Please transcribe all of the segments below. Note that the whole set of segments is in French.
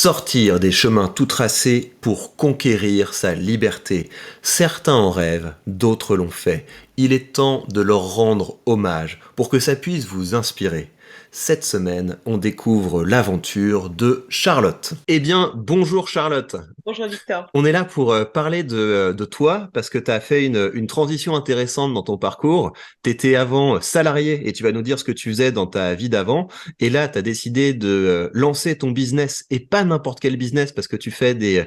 Sortir des chemins tout tracés pour conquérir sa liberté. Certains en rêvent, d'autres l'ont fait. Il est temps de leur rendre hommage pour que ça puisse vous inspirer. Cette semaine, on découvre l'aventure de Charlotte. Eh bien, bonjour Charlotte. Bonjour Victor. On est là pour parler de toi parce que tu as fait une transition intéressante dans ton parcours. Tu étais avant salarié et tu vas nous dire ce que tu faisais dans ta vie d'avant. Et là, tu as décidé de lancer ton business et pas n'importe quel business parce que tu fais des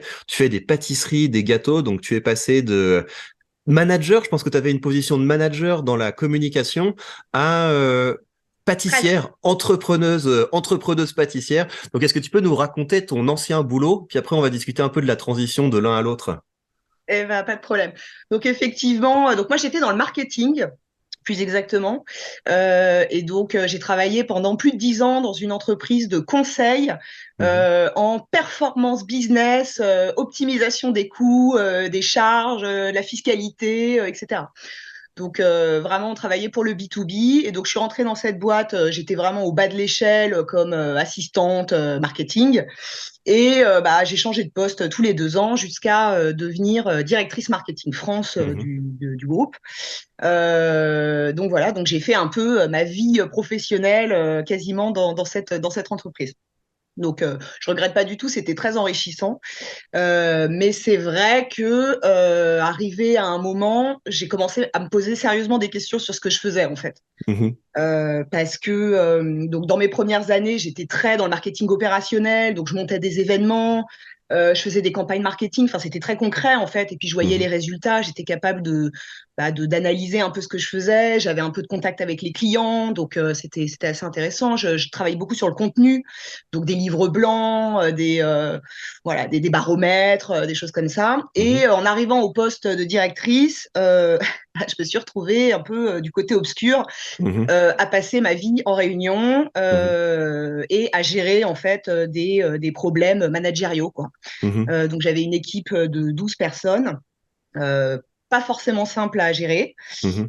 pâtisseries, des gâteaux. Donc, tu es passé de manager, je pense que tu avais une position de manager dans la communication à Presque. pâtissière, entrepreneuse pâtissière. Donc, est-ce que tu peux nous raconter ton ancien boulot? Puis après, on va discuter un peu de la transition de l'un à l'autre. Eh ben, pas de problème. Donc effectivement, donc moi j'étais dans le marketing, plus exactement. Et donc j'ai travaillé pendant plus de 10 ans dans une entreprise de conseil Mhm, en performance business, optimisation des coûts, des charges, la fiscalité, etc. Donc vraiment, on travaillait pour le B2B. Et donc, je suis rentrée dans cette boîte. J'étais vraiment au bas de l'échelle comme assistante marketing. Et bah, j'ai changé de poste tous les 2 ans jusqu'à devenir directrice marketing France mhm, du groupe. Donc voilà, donc j'ai fait un peu ma vie professionnelle quasiment dans cette entreprise. Donc, je regrette pas du tout, c'était très enrichissant. Mais c'est vrai que arrivé à un moment, j'ai commencé à me poser sérieusement des questions sur ce que je faisais en fait. mhm, Parce que donc dans mes premières années, j'étais très dans le marketing opérationnel, donc je montais des événements, je faisais des campagnes marketing, enfin c'était très concret en fait, et puis je voyais les mhm, résultats, j'étais capable d'analyser un peu ce que je faisais, j'avais un peu de contact avec les clients, donc c'était assez intéressant. Je travaillais beaucoup sur le contenu, donc des livres blancs, des baromètres, des choses comme ça. mhm, Et en arrivant au poste de directrice, je me suis retrouvée un peu du côté obscur mhm, à passer ma vie en réunion mhm, et à gérer en fait des problèmes managériaux quoi. mhm, Donc j'avais une équipe de 12 personnes, euh, pas forcément simple à gérer. mhm,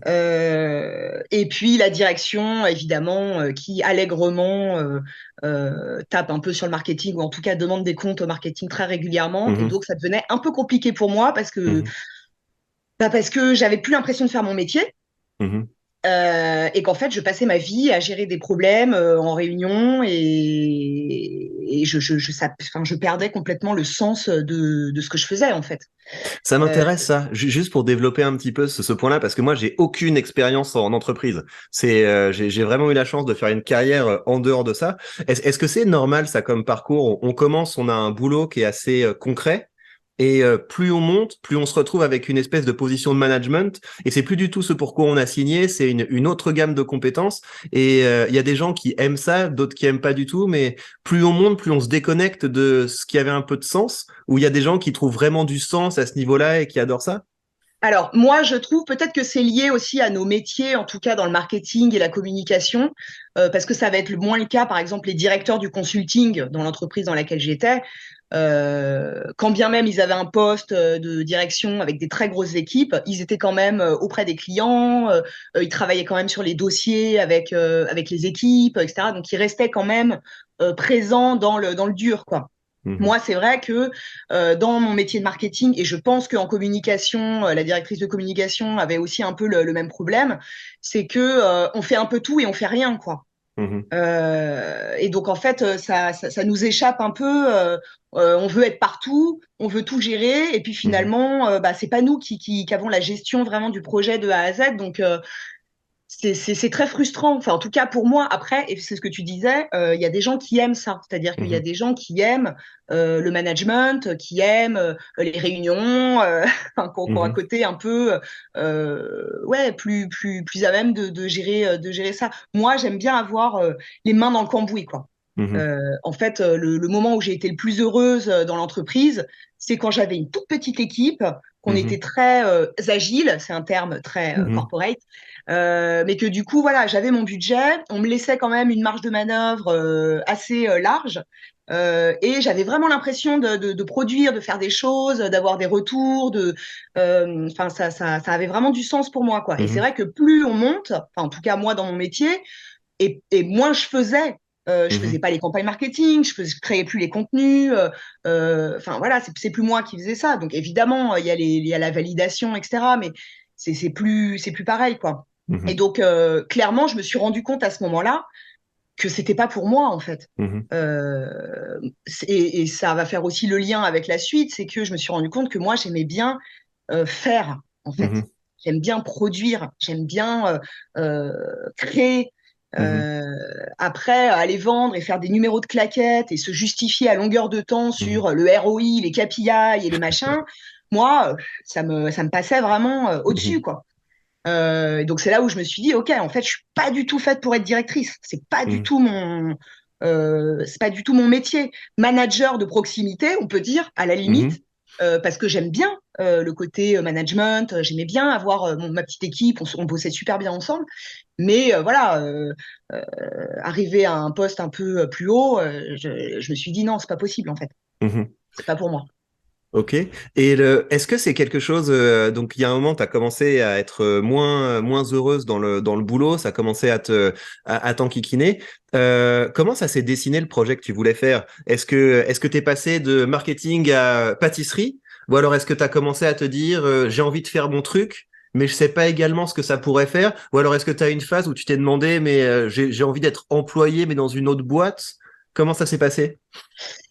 Et puis la direction, évidemment, qui allègrement tape un peu sur le marketing, ou en tout cas demande des comptes au marketing très régulièrement. Et mhm, donc ça devenait un peu compliqué pour moi mhm, parce que j'avais plus l'impression de faire mon métier. mhm. Et qu'en fait, je passais ma vie à gérer des problèmes en réunion et enfin, je perdais complètement le sens de ce que je faisais, en fait. Ça Euh, m'intéresse ça, juste pour développer un petit peu ce point-là, parce que moi j'ai aucune expérience en entreprise. J'ai vraiment eu la chance de faire une carrière en dehors de ça. Est-ce que c'est normal ça comme parcours? On commence, on a un boulot qui est assez concret, et plus on monte, plus on se retrouve avec une espèce de position de management, et c'est plus du tout ce pour quoi on a signé, c'est une autre gamme de compétences. Et il y a des gens qui aiment ça, d'autres qui aiment pas du tout, mais plus on monte, plus on se déconnecte de ce qui avait un peu de sens. Ou il y a des gens qui trouvent vraiment du sens à ce niveau-là et qui adorent ça? alors, moi, je trouve peut-être que c'est lié aussi à nos métiers, en tout cas dans le marketing et la communication, parce que ça va être moins le cas, par exemple, les directeurs du consulting dans l'entreprise dans laquelle j'étais. Quand bien même ils avaient un poste de direction avec des très grosses équipes, ils étaient quand même auprès des clients, ils travaillaient quand même sur les dossiers avec les équipes, etc. Donc ils restaient quand même présents dans le dur, quoi. Mhm, Moi, c'est vrai que dans mon métier de marketing, et je pense qu'en communication, la directrice de communication avait aussi un peu le même problème, c'est que on fait un peu tout et on fait rien, quoi. mhm, Et donc, en fait, ça nous échappe un peu. On veut être partout, on veut tout gérer, et puis mhm, finalement, bah, c'est pas nous qui avons la gestion vraiment du projet de A à Z. Donc, c'est très frustrant. Enfin, en tout cas pour moi. Après, et c'est ce que tu disais, il y a des gens qui aiment ça. C'est-à-dire qu'il y a mhm, des gens qui aiment le management, qui aiment les réunions, enfin, qui ont un mhm, côté un peu, ouais, plus à même de gérer ça. Moi, j'aime bien avoir les mains dans le cambouis, quoi. mhm, En fait, le moment où j'ai été le plus heureuse dans l'entreprise, c'est quand j'avais une toute petite équipe, qu'on était mhm, très agile, c'est un terme très mhm, corporate, mais que du coup, voilà, j'avais mon budget, on me laissait quand même une marge de manœuvre assez large, et j'avais vraiment l'impression de produire, de faire des choses, d'avoir des retours, enfin, ça avait vraiment du sens pour moi, quoi. Et c'est mhm, vrai que plus on monte, enfin, en tout cas moi dans mon métier, et moins je faisais. Je faisais pas les campagnes marketing, je créais plus les contenus. Enfin voilà, c'est plus moi qui faisais ça. Donc évidemment, il y a la validation, etc. Mais c'est plus pareil, quoi. Et Mhm. donc clairement, je me suis rendu compte à ce moment-là que c'était pas pour moi en fait. Mhm. Et ça va faire aussi le lien avec la suite, c'est que je me suis rendu compte que moi j'aimais bien faire en fait. Mhm. J'aime bien produire, j'aime bien créer. Mhm. Euh, Après, aller vendre et faire des numéros de claquettes et se justifier à longueur de temps Mhm. sur le ROI, les KPI et les machins, moi, ça me passait vraiment au-dessus, Mhm. quoi. Donc c'est là où je me suis dit, ok, en fait, je suis pas du tout faite pour être directrice. Mhm. C'est pas du tout mon métier. Manager de proximité, on peut dire, à la limite, Mhm. parce que j'aime bien le côté management. J'aimais bien avoir ma petite équipe. On bossait super bien ensemble. Mais voilà, euh, arriver à un poste un peu plus haut, je me suis dit non, c'est pas possible en fait. Mhm. C'est pas pour moi. Ok. Et est-ce que c'est quelque chose, donc il y a un moment, tu as commencé à être moins heureuse dans le boulot, ça a commencé à t'enquiquiner. Comment ça s'est dessiné le projet que tu voulais faire? Est-ce que t'es passé de marketing à pâtisserie? Ou alors est-ce que tu as commencé à te dire, j'ai envie de faire mon truc, mais je sais pas également ce que ça pourrait faire? Ou alors est-ce que tu as une phase où tu t'es demandé, mais j'ai envie d'être employé, mais dans une autre boîte? Comment ça s'est passé?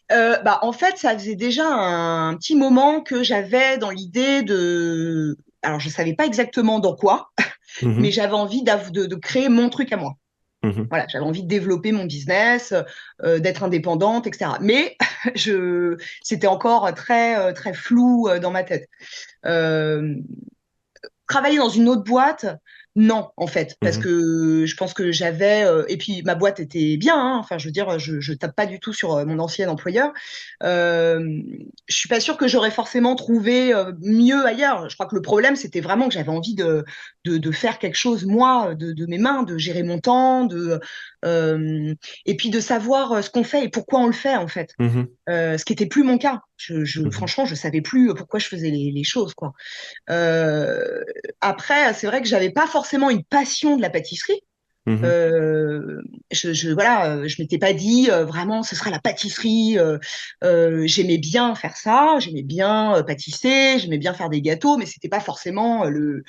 Bah, en fait, ça faisait déjà un petit moment que j'avais dans l'idée de... Alors, je savais pas exactement dans quoi, mais Mhm. j'avais envie de créer mon truc à moi. Mhm. Voilà, j'avais envie de développer mon business, d'être indépendante, etc. Mais c'était encore très flou dans ma tête. Euh, Travailler dans une autre boîte, non, en fait, parce Mhm. que je pense que j'avais, et puis ma boîte était bien, hein, enfin, je veux dire, je tape pas du tout sur mon ancien employeur. Euh, je suis pas sûre que j'aurais forcément trouvé mieux ailleurs. Je crois que le problème, c'était vraiment que j'avais envie de faire quelque chose, moi, de mes mains, de gérer mon temps, euh, et puis de savoir ce qu'on fait et pourquoi on le fait, en fait. Mhm. Ce qui était plus mon cas. Mhm. Franchement, je savais plus pourquoi je faisais les choses, quoi. Euh, Après, c'est vrai que j'avais pas forcément une passion de la pâtisserie. Mhm. Voilà, je m'étais pas dit vraiment ce sera la pâtisserie. J'aimais bien faire ça, j'aimais bien pâtisser, j'aimais bien faire des gâteaux, mais c'était pas forcément le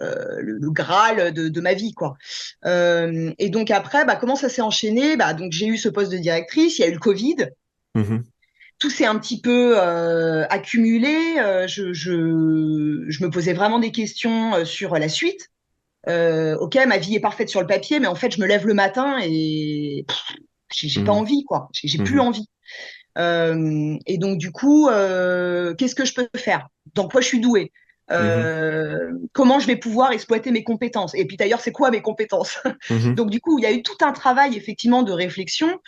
Graal de ma vie, quoi. Et donc après, bah, comment ça s'est enchaîné? Bah, donc j'ai eu ce poste de directrice, il y a eu le Covid, Mhm. tout s'est un petit peu accumulé. Je me posais vraiment des questions sur la suite. Ok, ma vie est parfaite sur le papier, mais en fait, je me lève le matin et j'ai pas Mhm. envie, quoi. J'ai plus Mhm. envie. Et donc, du coup, qu'est-ce que je peux faire? Dans quoi je suis douée? Mhm. Comment je vais pouvoir exploiter mes compétences? Et puis d'ailleurs, c'est quoi mes compétences? Mhm. Donc du coup, il y a eu tout un travail effectivement de réflexion.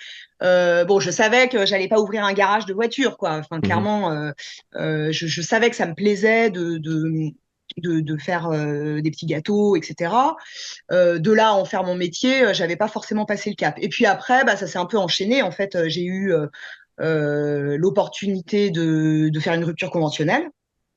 Bon, je savais que j'allais pas ouvrir un garage de voiture, quoi. Enfin, Mhm. clairement, je savais que ça me plaisait de faire des petits gâteaux, etc. De là à en faire mon métier, j'avais pas forcément passé le cap. Et puis après, bah, ça s'est un peu enchaîné. En fait, j'ai eu l'opportunité de faire une rupture conventionnelle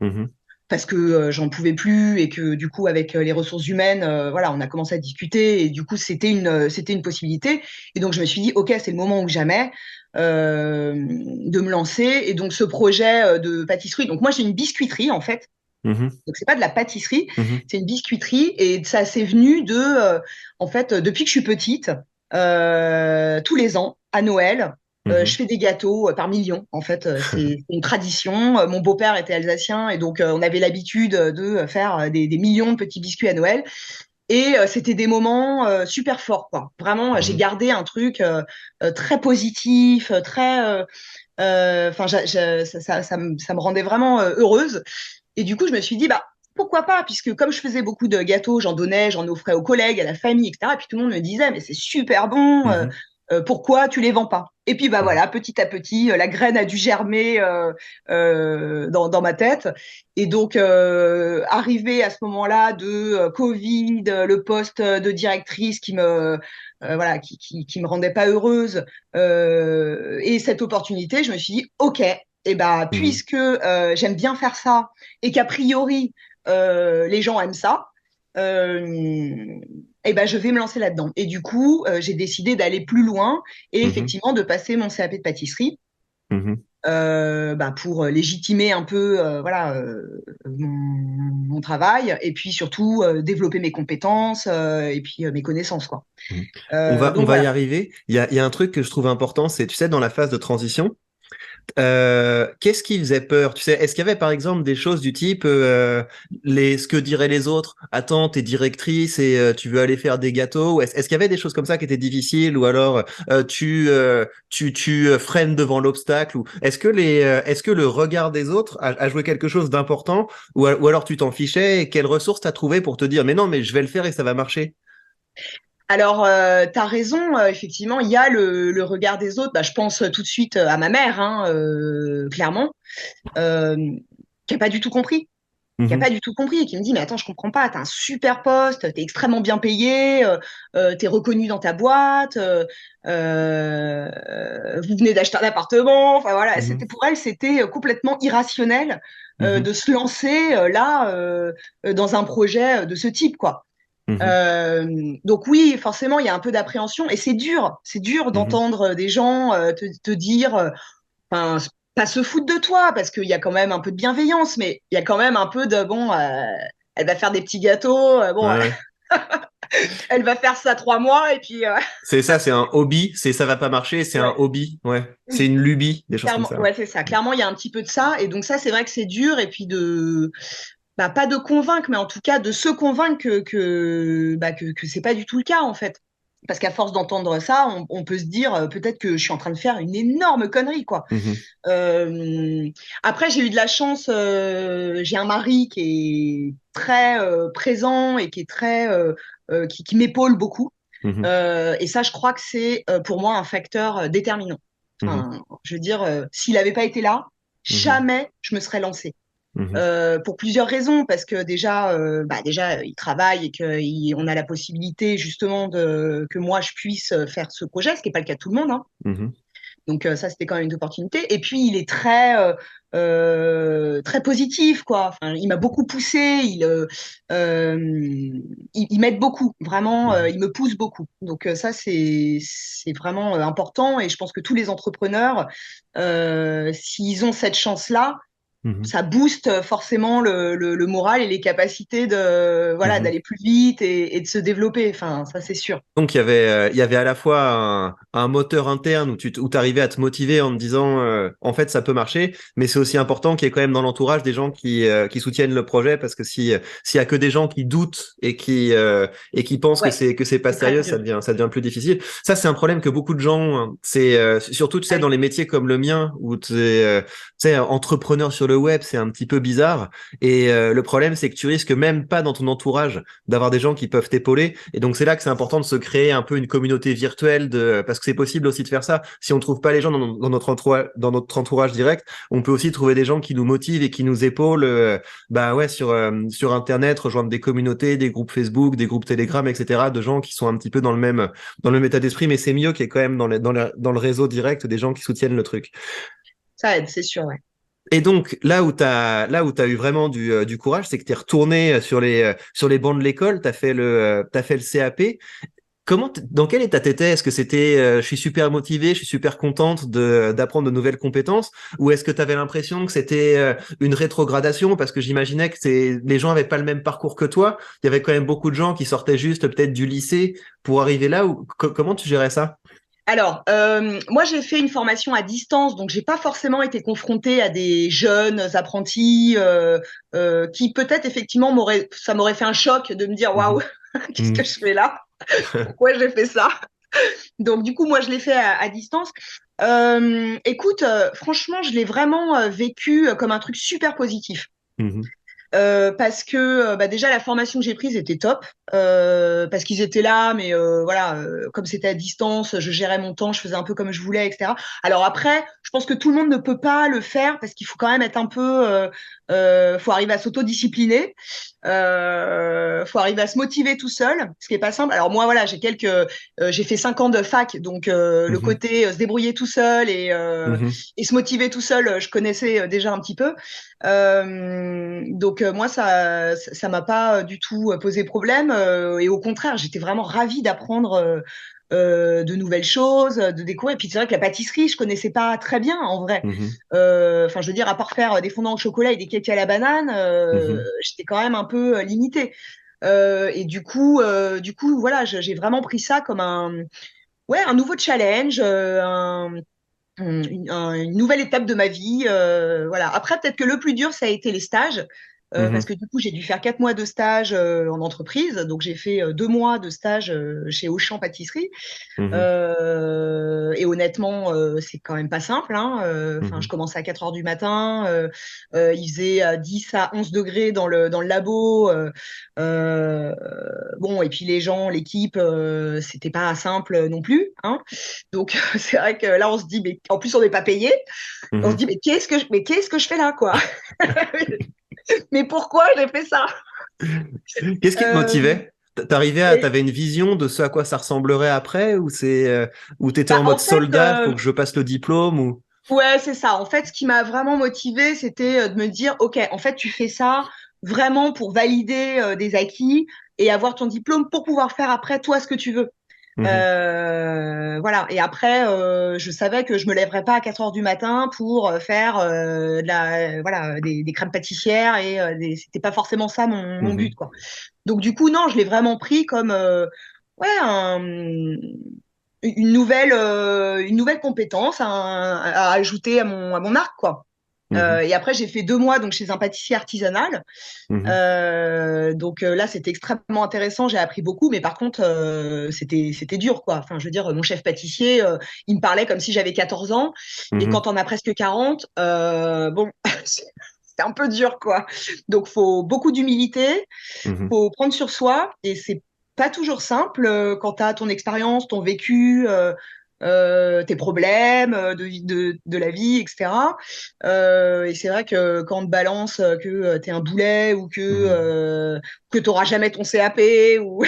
Mhm. parce que j'en pouvais plus et que du coup avec les ressources humaines, voilà, on a commencé à discuter et du coup c'était une possibilité. Et donc je me suis dit ok, c'est le moment ou jamais de me lancer. Et donc ce projet de pâtisserie. Donc moi j'ai une biscuiterie en fait. Mhm. Donc c'est pas de la pâtisserie, Mhm. c'est une biscuiterie et ça s'est venu en fait, depuis que je suis petite, tous les ans à Noël, je Mhm. fais des gâteaux par millions. En fait, c'est une tradition. Mon beau-père était alsacien et donc on avait l'habitude de faire des millions de petits biscuits à Noël. Et c'était des moments super forts, quoi. Vraiment, j'ai Mhm. gardé un truc très positif, enfin, ça me rendait vraiment heureuse. Et du coup, je me suis dit, bah, pourquoi pas, puisque comme je faisais beaucoup de gâteaux, j'en donnais, j'en offrais aux collègues, à la famille, etc. Et puis tout le monde me disait, mais c'est super bon, Mhm. pourquoi tu les vends pas? Et puis bah Mhm. voilà, petit à petit, la graine a dû germer dans ma tête. Et donc, arrivé à ce moment-là de Covid, le poste de directrice voilà, qui me rendait pas heureuse, et cette opportunité, je me suis dit, ok, et bah Mhm. puisque j'aime bien faire ça et qu'a priori les gens aiment ça, euh, eh ben, je vais me lancer là-dedans. Et du coup, j'ai décidé d'aller plus loin et Mhm, effectivement de passer mon CAP de pâtisserie. mhm. Pour légitimer un peu voilà mon travail et puis surtout développer mes compétences et puis mes connaissances quoi. Mhm. On Donc va y voilà. arriver. Il y a un truc que je trouve important, c'est, tu sais, dans la phase de transition, qu'est-ce qui faisait peur? Tu sais, est-ce qu'il y avait par exemple des choses du type ce que diraient les autres? Attends, t'es directrice et tu veux aller faire des gâteaux? Ou est-ce qu'il y avait des choses comme ça qui étaient difficiles? Ou alors tu freines devant l'obstacle? Ou est-ce que le regard des autres a joué quelque chose d'important? Ou alors tu t'en fichais et quelles ressources t'as trouvé pour te dire mais non, mais je vais le faire et ça va marcher? Alors tu as raison effectivement, il y a le regard des autres. Bah, je pense tout de suite à ma mère hein, clairement euh, qui a pas du tout compris. Qui a pas Mhm, du tout compris et qui me dit mais attends je comprends pas, t'as un super poste, t'es extrêmement bien payé, t'es reconnu dans ta boîte, vous venez d'acheter un appartement, enfin voilà, mhm, c'était pour elle c'était complètement irrationnel mhm, de se lancer là dans un projet de ce type quoi. mhm, Donc oui forcément il y a un peu d'appréhension et c'est dur mhm, d'entendre des gens te dire enfin, pas se foutre de toi, parce qu'il y a quand même un peu de bienveillance, mais il y a quand même un peu de, bon, elle va faire des petits gâteaux, ouais, bon, ouais. elle va faire ça 3 mois, et puis, C'est ça, c'est un hobby, c'est ça va pas marcher, c'est un ouais, hobby, ouais. C'est oui, une lubie, des choses comme clairement, ça. ouais, c'est ça. Clairement, il y a un petit peu de ça, et donc ça, c'est vrai que c'est dur, et puis bah, pas de convaincre, mais en tout cas de se convaincre que c'est pas du tout le cas, en fait. Parce qu'à force d'entendre ça, on peut se dire peut-être que je suis en train de faire une énorme connerie, quoi. Mhm, Euh, Après, j'ai eu de la chance. J'ai un mari qui est très présent et qui est qui m'épaule beaucoup. mhm, Et ça, je crois que c'est pour moi un facteur déterminant. mhm, Enfin, je veux dire, s'il n'avait pas été là, mhm, jamais je me serais lancée. mhm, Pour plusieurs raisons, parce que déjà, il travaille et qu'on a la possibilité justement que moi je puisse faire ce projet, ce qui n'est pas le cas de tout le monde, hein. mhm, Donc ça, c'était quand même une opportunité. Et puis, il est très positif, quoi. Enfin, il m'a beaucoup poussé, il m'aide beaucoup, vraiment, mhm, il me pousse beaucoup. Donc ça, c'est vraiment important. Et je pense que tous les entrepreneurs, s'ils ont cette chance-là, mhm, ça booste forcément le moral et les capacités de, voilà, mhm. d'aller plus vite et de se développer. Enfin, ça, c'est sûr. Donc il y avait à la fois un moteur interne où où t'arrivais à te motiver en te disant en fait ça peut marcher, mais c'est aussi important qu'il y ait quand même dans l'entourage des gens qui soutiennent le projet parce que si s'il y a que des gens qui doutent et qui pensent Ouais, que c'est pas c'est très sérieux, dur. ça devient plus difficile. Ça c'est un problème que beaucoup de gens hein, c'est surtout tu sais Ouais. dans les métiers comme le mien où tu sais entrepreneur sur le web, c'est un petit peu bizarre et le problème c'est que tu risques même pas dans ton entourage d'avoir des gens qui peuvent t'épauler. Et donc, c'est là que c'est important de se créer un peu une communauté virtuelle parce que c'est possible aussi de faire ça. Si on trouve pas les gens dans notre entourage direct, on peut aussi trouver des gens qui nous motivent et qui nous épaulent, bah ouais, sur Internet, rejoindre des communautés, des groupes Facebook, des groupes Telegram, etc., de gens qui sont un petit peu dans le même état d'esprit, mais c'est mieux qu'il y ait quand même dans le réseau direct des gens qui soutiennent le truc. Ça aide, c'est sûr, ouais. Et donc, là où t'as eu vraiment du courage, c'est que t'es retourné sur les bancs de l'école, t'as fait le CAP. Dans quel état t'étais? Est-ce que c'était, je suis super motivé, je suis super contente d'apprendre de nouvelles compétences, ou est-ce que t'avais l'impression que c'était une rétrogradation parce que j'imaginais que les gens avaient pas le même parcours que toi. Il y avait quand même beaucoup de gens qui sortaient juste peut-être du lycée pour arriver là. Ou comment tu gérais ça? Alors, moi, j'ai fait une formation à distance, donc j'ai pas forcément été confrontée à des jeunes apprentis qui peut-être effectivement ça m'aurait fait un choc de me dire waouh, Mhm. qu'est-ce que Mhm. je fais là? Pourquoi j'ai fait ça? Donc du coup, moi, je l'ai fait à distance. Écoute, franchement, je l'ai vraiment vécu comme un truc super positif. Mhm. Parce que bah, déjà la formation que j'ai prise était top parce qu'ils étaient là mais voilà comme c'était à distance je gérais mon temps je faisais un peu comme je voulais etc. Alors après je pense que tout le monde ne peut pas le faire parce qu'il faut quand même être un peu faut arriver à s'autodiscipliner faut arriver à se motiver tout seul ce qui est pas simple. Alors moi voilà j'ai fait 5 ans de fac donc le Mhm. côté se débrouiller tout seul et Mhm. se motiver tout seul je connaissais déjà un petit peu donc Donc moi, ça m'a pas du tout posé problème. Et au contraire, j'étais vraiment ravie d'apprendre de nouvelles choses, de découvrir. Et puis c'est vrai que la pâtisserie, je connaissais pas très bien en vrai. Mhm. Enfin, je veux dire, à part faire des fondants au chocolat et des cakes à la banane, Mhm. j'étais quand même un peu limitée. Et du coup, voilà, j'ai vraiment pris ça comme ouais, un nouveau challenge, une nouvelle étape de ma vie. Voilà. Après, peut-être que le plus dur, ça a été les stages. Parce Mhm. que du coup, j'ai dû faire 4 mois de stage en entreprise. Donc, j'ai fait 2 mois de stage chez Auchan Pâtisserie. Mhm. Et honnêtement, c'est quand même pas simple, hein. Enfin, je Mhm. commençais à 4 heures du matin. Il faisait 10 à 11 degrés dans le labo. Bon, et puis les gens, l'équipe, c'était pas simple non plus, hein. Donc, c'est vrai que là, on se dit, mais en plus, on n'est pas payé. On se Mhm. dit, mais qu'est-ce que je fais là, quoi? Mais pourquoi j'ai fait ça? Qu'est-ce qui te Euh, motivait? et, T'avais une vision de ce à quoi ça ressemblerait après, ou ou t'étais en bah, mode en fait, soldat, faut que je passe le diplôme ou. ouais, c'est ça. En fait, ce qui m'a vraiment motivée, c'était de me dire, OK, en fait, tu fais ça vraiment pour valider des acquis et avoir ton diplôme pour pouvoir faire après toi ce que tu veux. Mhm. Voilà. Et après, je savais que je me lèverais pas à 4 heures du matin pour faire voilà, des crèmes pâtissières et c'était pas forcément ça mon but, Mhm. quoi. Donc du coup, non, je l'ai vraiment pris comme ouais, une nouvelle compétence à ajouter à mon arc, quoi. Mhm. Et après, j'ai fait 2 mois donc chez un pâtissier artisanal. Mhm. Donc là, c'était extrêmement intéressant. J'ai appris beaucoup, mais par contre, c'était dur, quoi. Enfin, je veux dire, mon chef pâtissier, il me parlait comme si j'avais 14 ans. Et Mhm. quand on a presque 40, bon, c'est un peu dur, quoi. Donc, faut beaucoup d'humilité, Mhm. faut prendre sur soi, et c'est pas toujours simple quand tu as ton expérience, ton vécu, tes problèmes de la vie, etc. Et c'est vrai que quand on te balance que tu es un boulet ou Mhm. que tu n'auras jamais ton CAP, ou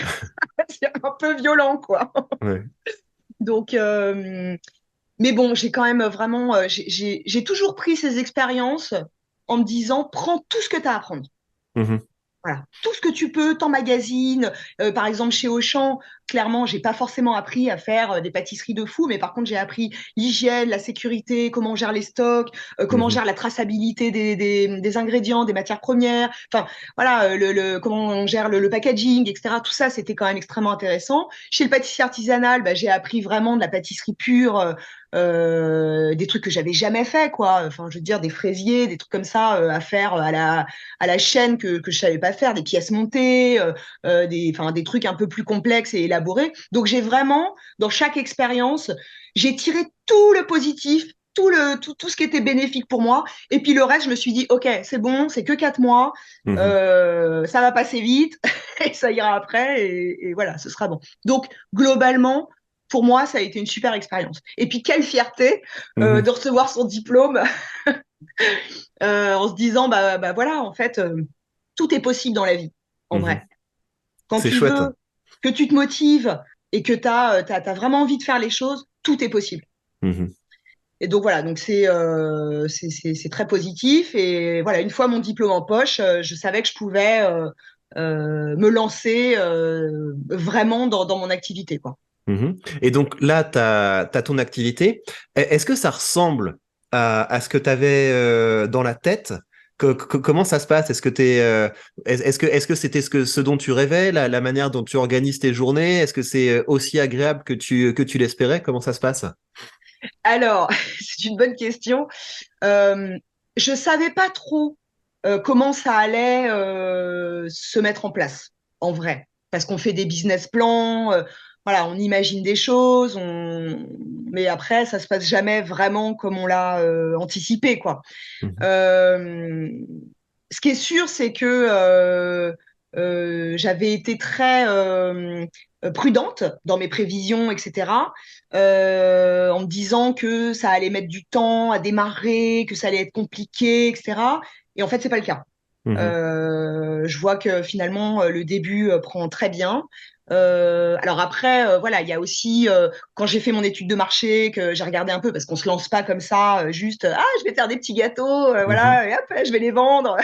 c'est un peu violent, quoi. Ouais. Donc, mais bon, j'ai quand même vraiment, j'ai toujours pris ces expériences en me disant, prends tout ce que tu as à apprendre. Mhm. Voilà, tout ce que tu peux, t'emmagasines. Par exemple, chez Auchan, clairement, j'ai pas forcément appris à faire des pâtisseries de fou, mais par contre, j'ai appris l'hygiène, la sécurité, comment on gère les stocks, comment on Mhm. gère la traçabilité des ingrédients, des matières premières. Enfin, voilà, comment on gère le packaging, etc. Tout ça, c'était quand même extrêmement intéressant. Chez le pâtissier artisanal, bah, j'ai appris vraiment de la pâtisserie pure. Des trucs que j'avais jamais fait, quoi. Enfin, je veux dire, des fraisiers, des trucs comme ça à faire à la chaîne que je savais pas faire, des pièces montées, enfin, des trucs un peu plus complexes et élaborés. Donc j'ai vraiment, dans chaque expérience, j'ai tiré tout le positif, tout ce qui était bénéfique pour moi. Et puis le reste, je me suis dit, OK, c'est bon, c'est que 4 mois, Mhm. ça va passer vite, et ça ira après, et voilà, ce sera bon. Donc globalement, pour moi, ça a été une super expérience. Et puis quelle fierté de Mhm. recevoir son diplôme en se disant, bah voilà, en fait, tout est possible dans la vie, en Mhm. vrai. Quand C'est tu chouette. veux, que tu te motives et que tu as vraiment envie de faire les choses, tout est possible. Mhm. Et donc voilà, donc c'est très positif. Et voilà, une fois mon diplôme en poche, je savais que je pouvais me lancer vraiment dans mon activité, quoi. Mhm. Et donc là, tu as ton activité. Est-ce que ça ressemble à ce que tu avais dans la tête? Comment ça se passe? Est-ce que c'était ce dont tu rêvais, la manière dont tu organises tes journées? Est-ce que c'est aussi agréable que tu l'espérais? Comment ça se passe? Alors, c'est une bonne question. Euh, je savais pas trop comment ça allait se mettre en place, en vrai. Parce qu'on fait des business plans, voilà, on imagine des choses, mais après, ça se passe jamais vraiment comme on l'a anticipé, quoi. Mhm. Euh, Ce qui est sûr, c'est que j'avais été très prudente dans mes prévisions, etc. En me disant que ça allait mettre du temps à démarrer, que ça allait être compliqué, etc. Et en fait, c'est pas le cas. Mhm. Je vois que finalement, le début prend très bien. Alors après, voilà, il y a aussi quand j'ai fait mon étude de marché que j'ai regardé un peu parce qu'on se lance pas comme ça, juste je vais faire des petits gâteaux, Mhm. voilà, et hop, je vais les vendre.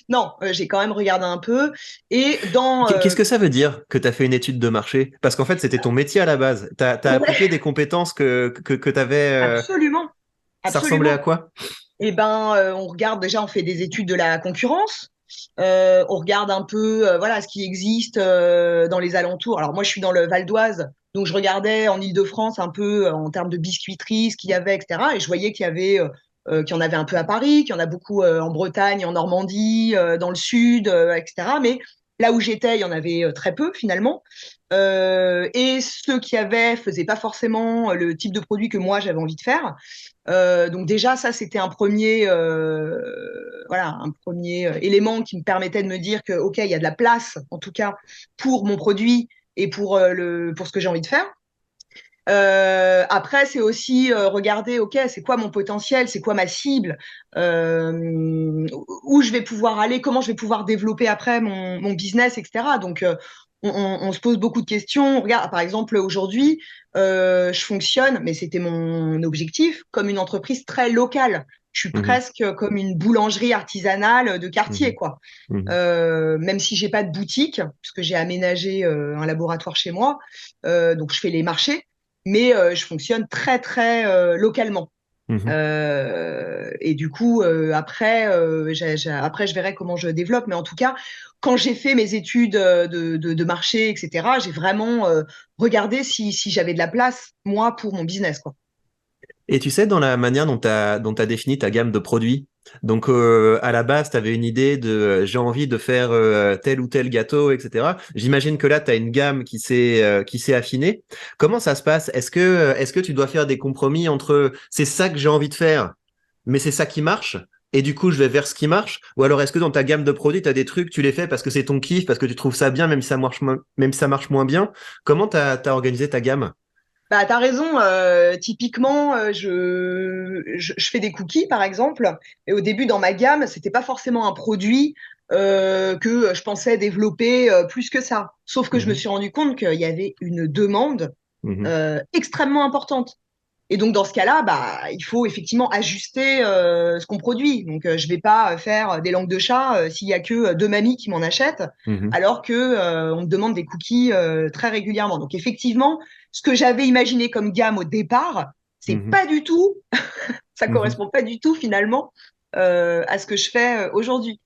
Non, j'ai quand même regardé un peu et dans Qu'est-ce que ça veut dire que tu as fait une étude de marché? Parce qu'en fait, c'était ton métier à la base. Tu as appliqué ouais, des compétences que tu avais. absolument, Ça ressemblait à absolument. quoi? Eh ben, on regarde déjà, on fait des études de la concurrence. On regarde un peu, voilà, ce qui existe dans les alentours. Alors moi, je suis dans le Val d'Oise, donc je regardais en Île-de-France un peu en termes de biscuiterie, ce qu'il y avait, etc. Et je voyais qu'il y en avait un peu à Paris, qu'il y en a beaucoup en Bretagne, en Normandie, dans le sud, etc. Mais là où j'étais, il y en avait très peu finalement. Et ceux qui avaient faisaient pas forcément le type de produit que moi j'avais envie de faire. Donc déjà, ça, c'était voilà, un premier élément qui me permettait de me dire que, OK, il y a de la place, en tout cas, pour mon produit et pour ce que j'ai envie de faire. Après, c'est aussi regarder, OK, c'est quoi mon potentiel, c'est quoi ma cible, où je vais pouvoir aller, comment je vais pouvoir développer après mon business, etc. Donc, on se pose beaucoup de questions. Regarde, par exemple, aujourd'hui, je fonctionne, mais c'était mon objectif, comme une entreprise très locale. Je suis Mhm. presque comme une boulangerie artisanale de quartier, Mhm. quoi. Mhm. Même si j'ai pas de boutique, puisque j'ai aménagé un laboratoire chez moi, donc je fais les marchés, mais je fonctionne très très localement. Mhm. Et du coup, après, je verrai comment je développe. Mais en tout cas, quand j'ai fait mes études de marché, etc., j'ai vraiment regardé si j'avais de la place, moi, pour mon business, quoi. Et tu sais, dans la manière dont tu défini ta gamme de produits, donc à la base, tu avais une idée de j'ai envie de faire tel ou tel gâteau, etc. J'imagine que là, tu as une gamme qui s'est affinée. Comment ça se passe? Est-ce que tu dois faire des compromis entre c'est ça que j'ai envie de faire, mais c'est ça qui marche? Et du coup, je vais vers ce qui marche? Ou alors, est-ce que dans ta gamme de produits, tu as des trucs, tu les fais parce que c'est ton kiff, parce que tu trouves ça bien, même si ça marche, même si ça marche moins bien? Comment t'as organisé ta gamme? Bah, t'as raison. Typiquement, je fais des cookies, par exemple. Et au début, dans ma gamme, c'était pas forcément un produit que je pensais développer plus que ça. Sauf que je me Mhm. suis rendu compte qu'il y avait une demande Mhm. extrêmement importante. Et donc, dans ce cas-là, bah, il faut effectivement ajuster ce qu'on produit. Donc, je vais pas faire des langues de chat s'il y a que deux mamies qui m'en achètent, Mhm. alors que on me demande des cookies très régulièrement. Donc, effectivement, ce que j'avais imaginé comme gamme au départ, c'est Mhm. pas du tout, ça Mhm. correspond pas du tout finalement à ce que je fais aujourd'hui.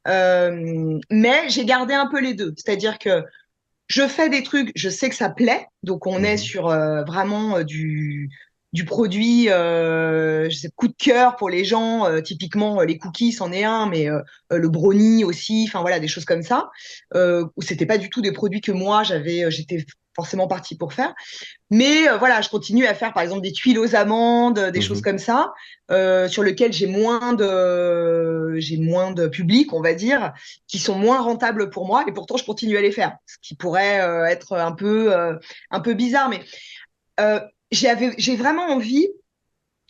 Mais j'ai gardé un peu les deux, c'est-à-dire que je fais des trucs, je sais que ça plaît, donc on est Mhm. sur vraiment du produit, je sais, coup de cœur pour les gens. Typiquement, les cookies, c'en est un, mais le brownie aussi, enfin voilà, des choses comme ça. Où c'était pas du tout des produits que moi j'étais forcément partie pour faire. Mais voilà, je continue à faire par exemple des tuiles aux amandes, des choses Mhm. comme ça, sur lesquelles j'ai moins de public, on va dire, qui sont moins rentables pour moi, et pourtant je continue à les faire, ce qui pourrait être un peu bizarre, mais euh, j'ai vraiment envie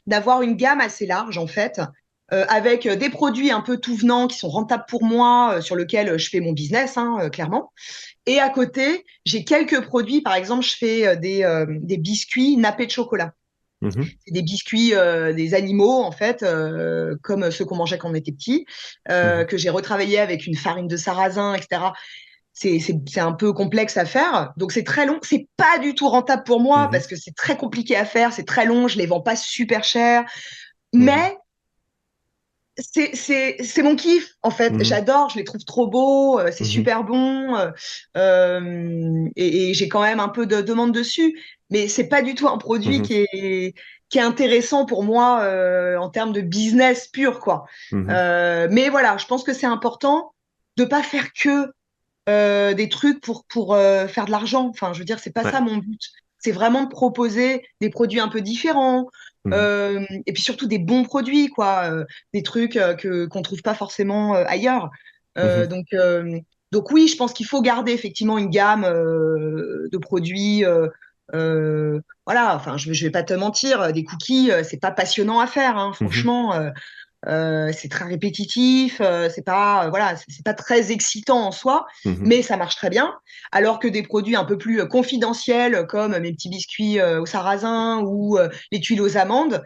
d'avoir une gamme assez large en fait, avec des produits un peu tout venant qui sont rentables pour moi, sur lesquels je fais mon business, hein, clairement. Et à côté, j'ai quelques produits. Par exemple, je fais des biscuits nappés de chocolat. Mhm. C'est des biscuits des animaux, en fait, comme ceux qu'on mangeait quand on était petit, Mhm. que j'ai retravaillé avec une farine de sarrasin, etc. C'est un peu complexe à faire. Donc, c'est très long. C'est pas du tout rentable pour moi Mhm. parce que c'est très compliqué à faire. C'est très long. Je les vends pas super cher. Mhm. Mais c'est mon kiff en fait, Mhm. j'adore, je les trouve trop beaux, c'est Mhm. super bon, et j'ai quand même un peu de demande dessus, mais c'est pas du tout un produit Mhm. qui est intéressant pour moi en termes de business pur quoi. Mhm. Mais voilà, je pense que c'est important de pas faire que des trucs pour faire de l'argent. Enfin, je veux dire, c'est pas ça Ouais. mon but. C'est vraiment de proposer des produits un peu différents, Mhm. et puis surtout des bons produits, quoi, des trucs que qu'on trouve pas forcément ailleurs. Euh, Mhm. donc, euh, donc oui, je pense qu'il faut garder effectivement une gamme de produits. Voilà, enfin, je vais pas te mentir, des cookies, c'est pas passionnant à faire, hein, Mhm. franchement. C'est très répétitif, c'est pas voilà, c'est pas très excitant en soi, Mhm. mais ça marche très bien. Alors que des produits un peu plus confidentiels, comme mes petits biscuits au sarrasin ou les tuiles aux amandes,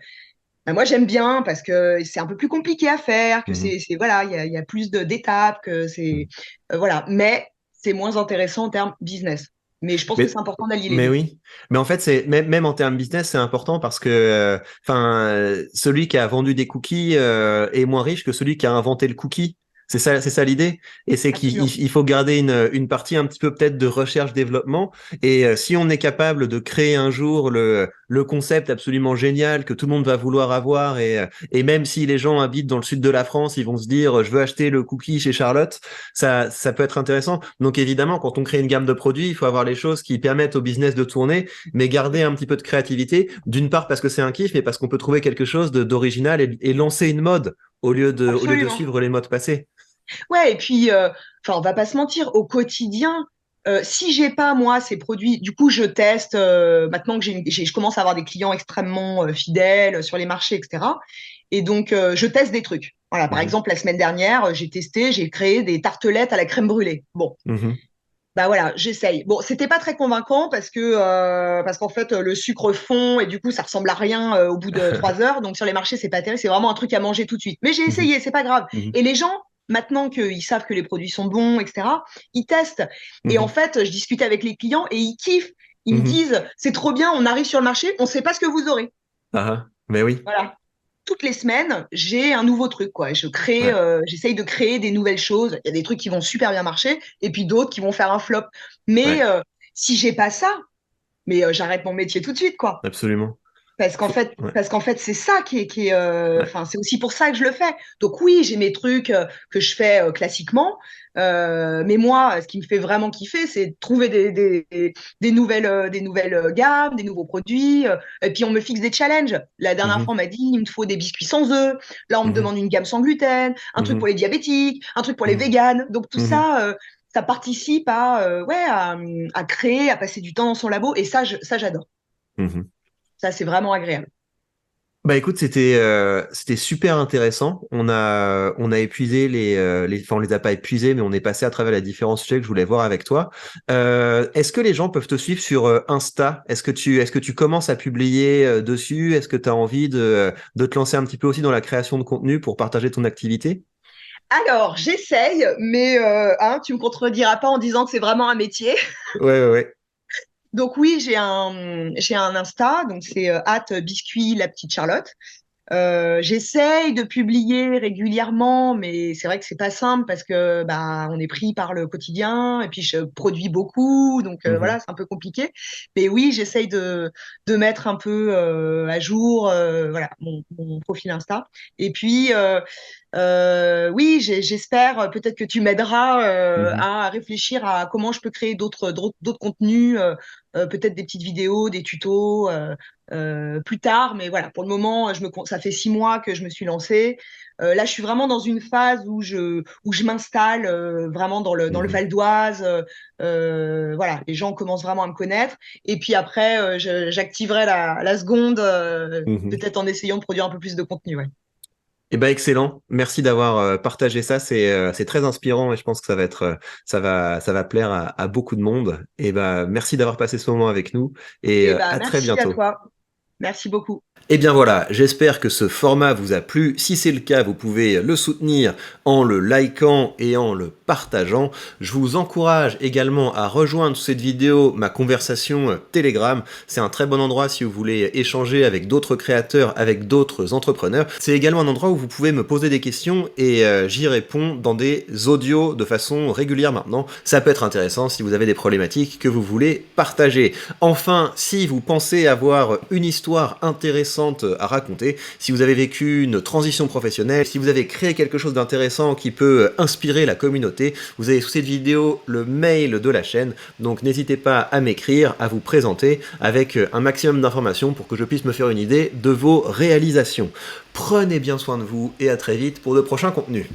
ben moi j'aime bien parce que c'est un peu plus compliqué à faire, que Mhm. voilà, il y a plus d'étapes, que c'est Mhm. voilà, mais c'est moins intéressant en termes business. Mais je pense que Mais, c'est important d'allier les mais deux. oui, mais en fait, c'est même en termes business, c'est important parce que, enfin, celui qui a vendu des cookies est moins riche que celui qui a inventé le cookie. C'est ça l'idée. Et c'est Absolument. il faut garder une partie un petit peu peut-être de recherche-développement. Et si on est capable de créer un jour le concept absolument génial que tout le monde va vouloir avoir, et même si les gens habitent dans le sud de la France, ils vont se dire, je veux acheter le cookie chez Charlotte, ça peut être intéressant. Donc évidemment, quand on crée une gamme de produits, il faut avoir les choses qui permettent au business de tourner, mais garder un petit peu de créativité. D'une part parce que c'est un kiff, mais parce qu'on peut trouver quelque chose d'original et lancer une mode au lieu de Absolument. suivre les modes passés. Ouais, et puis, enfin, on va pas se mentir, au quotidien, si j'ai pas moi ces produits, du coup, je teste. Maintenant que je commence à avoir des clients extrêmement fidèles sur les marchés, etc. Et donc, je teste des trucs. Voilà, par Mhm. exemple, la semaine dernière, j'ai créé des tartelettes à la crème brûlée. Bon, Mhm. bah voilà, j'essaye. Bon, c'était pas très convaincant parce qu'en fait, le sucre fond et du coup, ça ressemble à rien au bout de 3 heures. Donc sur les marchés, c'est pas terrible. C'est vraiment un truc à manger tout de suite. Mais j'ai Mhm. essayé, c'est pas grave. Mhm. Et les gens, maintenant qu'ils savent que les produits sont bons, etc., ils testent. Et en Mhm. fait, je discute avec les clients et ils kiffent. Ils me Mhm. disent, c'est trop bien, on arrive sur le marché, on sait pas ce que vous aurez. Ah, ah. Mais oui. Voilà. Toutes les semaines, j'ai un nouveau truc, quoi. Ouais. J'essaye de créer des nouvelles choses. Il y a des trucs qui vont super bien marcher et puis d'autres qui vont faire un flop. Mais Ouais. si j'ai pas ça, mais j'arrête mon métier tout de suite, quoi. Absolument. Ouais. Parce qu'en fait, c'est ça Ouais. enfin, c'est aussi pour ça que je le fais. Donc oui, j'ai mes trucs que je fais classiquement, mais moi, ce qui me fait vraiment kiffer, c'est de trouver des nouvelles gammes, des nouveaux produits. Et puis on me fixe des challenges. La dernière fois, Mhm. on m'a dit, il me faut des biscuits sans œufs. Là, on me Mhm. demande une gamme sans gluten, un truc pour Mhm. les diabétiques, un truc pour les Mhm. véganes. Donc tout Mhm. ça, ça participe à créer, à passer du temps dans son labo. Et ça, j'adore. Mhm. Ça, c'est vraiment agréable. Bah écoute, c'était super intéressant. On a épuisé enfin on les a pas épuisés, mais on est passé à travers les différents sujets que je voulais voir avec toi. Est-ce que les gens peuvent te suivre sur Insta? Est-ce que tu commences à publier dessus? Est-ce que tu as envie de te lancer un petit peu aussi dans la création de contenu pour partager ton activité? Alors, j'essaye, mais hein, tu me contrediras pas en disant que c'est vraiment un métier. Ouais, ouais, ouais. Donc oui, j'ai un Insta, donc c'est @biscuit la petite Charlotte. J'essaye de publier régulièrement, mais c'est vrai que c'est pas simple parce que bah on est pris par le quotidien et puis je produis beaucoup, donc Mhm. voilà, c'est un peu compliqué. Mais oui, j'essaye de mettre un peu à jour voilà mon profil Insta. Et puis oui, j'espère peut-être que tu m'aideras Mhm. à réfléchir à comment je peux créer d'autres contenus, peut-être des petites vidéos, des tutos. Plus tard, mais voilà, pour le moment, ça fait 6 mois que je me suis lancée. Là, je suis vraiment dans une phase où je m'installe vraiment dans le Mhm. Val d'Oise. Voilà, les gens commencent vraiment à me connaître. Et puis après, j'activerai la seconde, Mhm. peut-être en essayant de produire un peu plus de contenu. Ouais. Eh ben excellent. Merci d'avoir partagé ça. C'est très inspirant et je pense que ça va être ça va plaire à beaucoup de monde. Et ben merci d'avoir passé ce moment avec nous et Et bah, à très merci à bientôt. toi. Merci beaucoup. Eh bien voilà, j'espère que ce format vous a plu. Si c'est le cas, vous pouvez le soutenir en le likant et en le partageant. Je vous encourage également à rejoindre sous cette vidéo ma conversation Telegram. C'est un très bon endroit si vous voulez échanger avec d'autres créateurs, avec d'autres entrepreneurs. C'est également un endroit où vous pouvez me poser des questions et j'y réponds dans des audios de façon régulière maintenant. Ça peut être intéressant si vous avez des problématiques que vous voulez partager. Enfin, si vous pensez avoir une histoire intéressante à raconter, si vous avez vécu une transition professionnelle, si vous avez créé quelque chose d'intéressant qui peut inspirer la communauté, vous avez sous cette vidéo le mail de la chaîne, donc n'hésitez pas à m'écrire, à vous présenter avec un maximum d'informations pour que je puisse me faire une idée de vos réalisations. Prenez bien soin de vous et à très vite pour de prochains contenus.